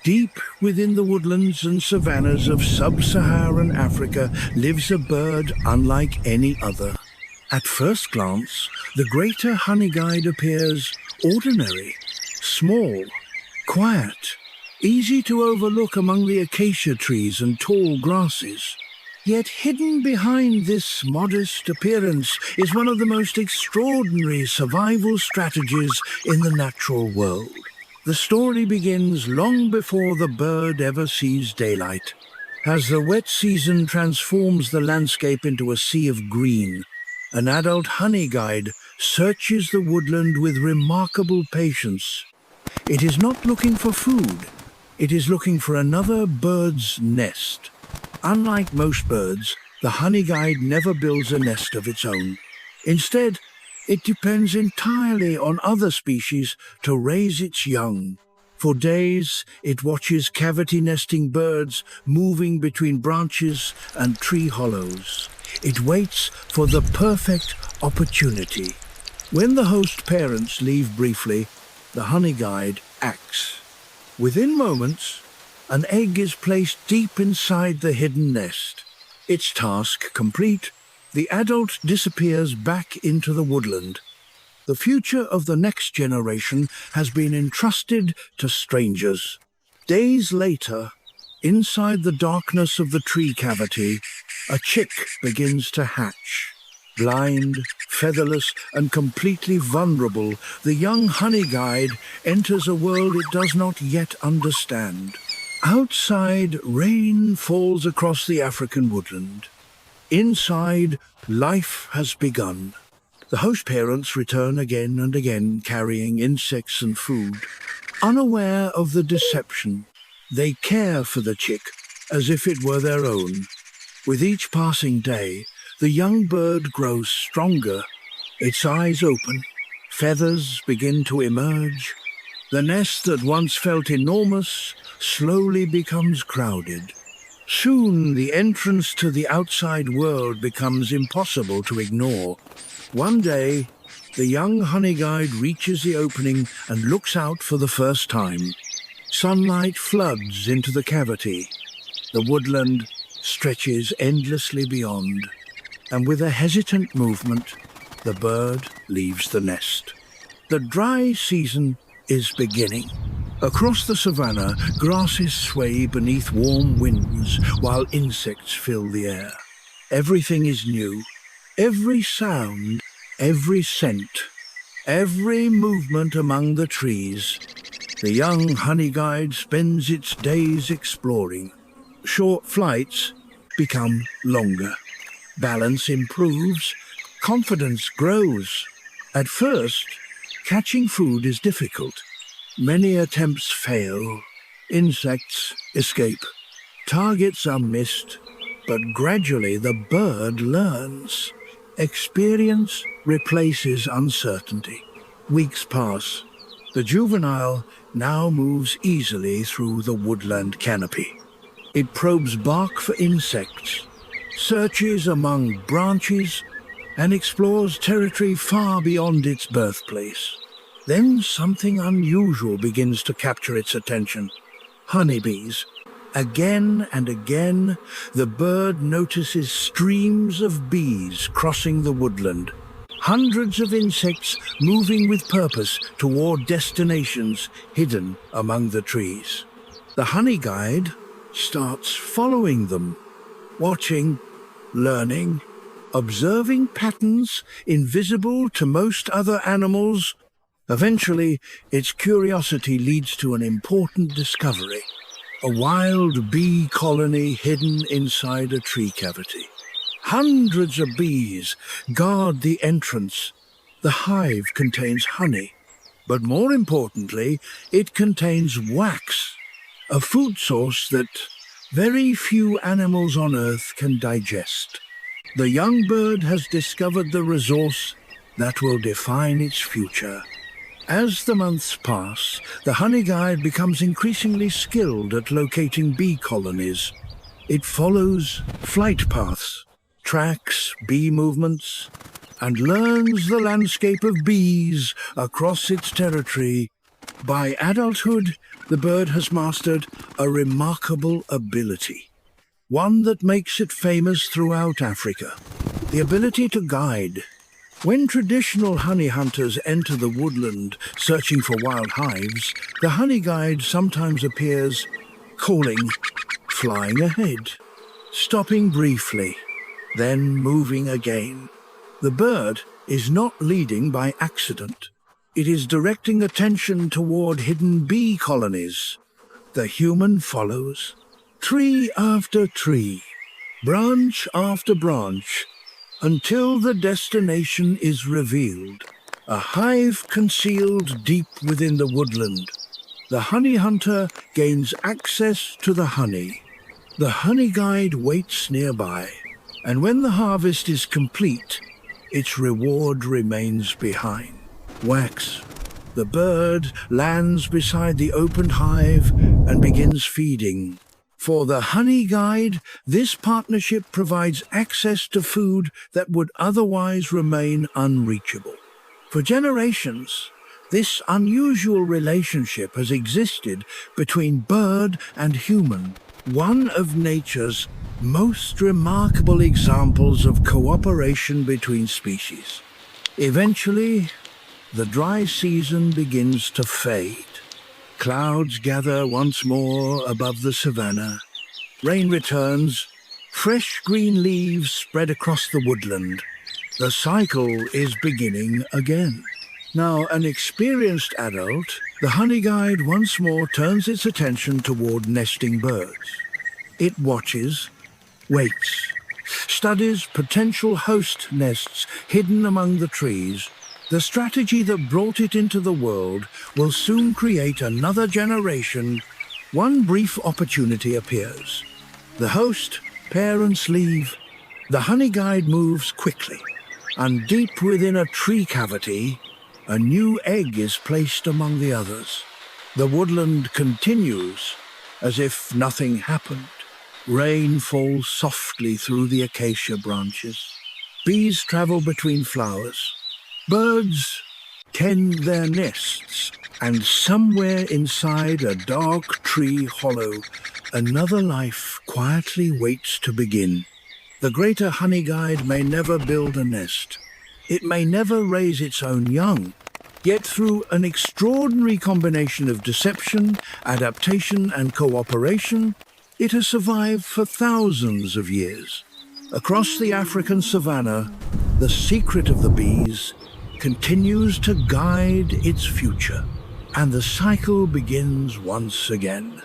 Deep within the woodlands and savannas of sub-Saharan Africa lives a bird unlike any other. At first glance, the Greater Honeyguide appears ordinary, small, quiet, easy to overlook among the acacia trees and tall grasses. Yet hidden behind this modest appearance is one of the most extraordinary survival strategies in the natural world. The story begins long before the bird ever sees daylight. As the wet season transforms the landscape into a sea of green, an adult honeyguide searches the woodland with remarkable patience. It is not looking for food. It is looking for another bird's nest. Unlike most birds, the honeyguide never builds a nest of its own. Instead, it depends entirely on other species to raise its young. For days, it watches cavity-nesting birds moving between branches and tree hollows. It waits for the perfect opportunity. When the host parents leave briefly, the honeyguide acts. Within moments, an egg is placed deep inside the hidden nest. Its task complete, the adult disappears back into the woodland. The future of the next generation has been entrusted to strangers. Days later, inside the darkness of the tree cavity, a chick begins to hatch. Blind, featherless, and completely vulnerable, the young honeyguide enters a world it does not yet understand. Outside, rain falls across the African woodland. Inside, life has begun. The host parents return again and again, carrying insects and food. Unaware of the deception, they care for the chick as if it were their own. With each passing day, the young bird grows stronger. Its eyes open, feathers begin to emerge. The nest that once felt enormous slowly becomes crowded. Soon the entrance to the outside world becomes impossible to ignore. One day, the young honeyguide reaches the opening and looks out for the first time. Sunlight floods into the cavity. The woodland stretches endlessly beyond, and with a hesitant movement, the bird leaves the nest. The dry season is beginning. Across the savannah, grasses sway beneath warm winds while insects fill the air. Everything is new. Every sound, every scent, every movement among the trees. The young honeyguide spends its days exploring. Short flights become longer. Balance improves. Confidence grows. At first, catching food is difficult. Many attempts fail. Insects escape. Targets are missed, but gradually the bird learns. Experience replaces uncertainty. Weeks pass. The juvenile now moves easily through the woodland canopy. It probes bark for insects, searches among branches, and explores territory far beyond its birthplace. Then something unusual begins to capture its attention. Honeybees. Again and again, the bird notices streams of bees crossing the woodland. Hundreds of insects moving with purpose toward destinations hidden among the trees. The honeyguide starts following them, watching, learning, observing patterns invisible to most other animals. Eventually, its curiosity leads to an important discovery. A wild bee colony hidden inside a tree cavity. Hundreds of bees guard the entrance. The hive contains honey, but more importantly, it contains wax, a food source that very few animals on Earth can digest. The young bird has discovered the resource that will define its future. As the months pass, the honeyguide becomes increasingly skilled at locating bee colonies. It follows flight paths, tracks bee movements, and learns the landscape of bees across its territory. By adulthood, the bird has mastered a remarkable ability, one that makes it famous throughout Africa: the ability to guide. When traditional honey hunters enter the woodland searching for wild hives, the honey guide sometimes appears, calling, flying ahead, stopping briefly, then moving again. The bird is not leading by accident. It is directing attention toward hidden bee colonies. The human follows, tree after tree, branch after branch, until the destination is revealed, a hive concealed deep within the woodland. The honey hunter gains access to the honey. The honey guide waits nearby, and when the harvest is complete, its reward remains behind. Wax. The bird lands beside the opened hive and begins feeding. For the honey guide, this partnership provides access to food that would otherwise remain unreachable. For generations, this unusual relationship has existed between bird and human, one of nature's most remarkable examples of cooperation between species. Eventually, the dry season begins to fade. Clouds gather once more above the savannah. Rain returns. Fresh green leaves spread across the woodland. The cycle is beginning again. Now, an experienced adult, the honey guide once more turns its attention toward nesting birds. It watches, waits, studies potential host nests hidden among the trees. The strategy that brought it into the world will soon create another generation. One brief opportunity appears. The host, parents leave. The honey guide moves quickly, and deep within a tree cavity, a new egg is placed among the others. The woodland continues as if nothing happened. Rain falls softly through the acacia branches. Bees travel between flowers. Birds tend their nests, and somewhere inside a dark tree hollow, another life quietly waits to begin. The Greater Honeyguide may never build a nest. It may never raise its own young. Yet through an extraordinary combination of deception, adaptation, and cooperation, it has survived for thousands of years. Across the African savanna, the secret of the bees continues to guide its future, and the cycle begins once again.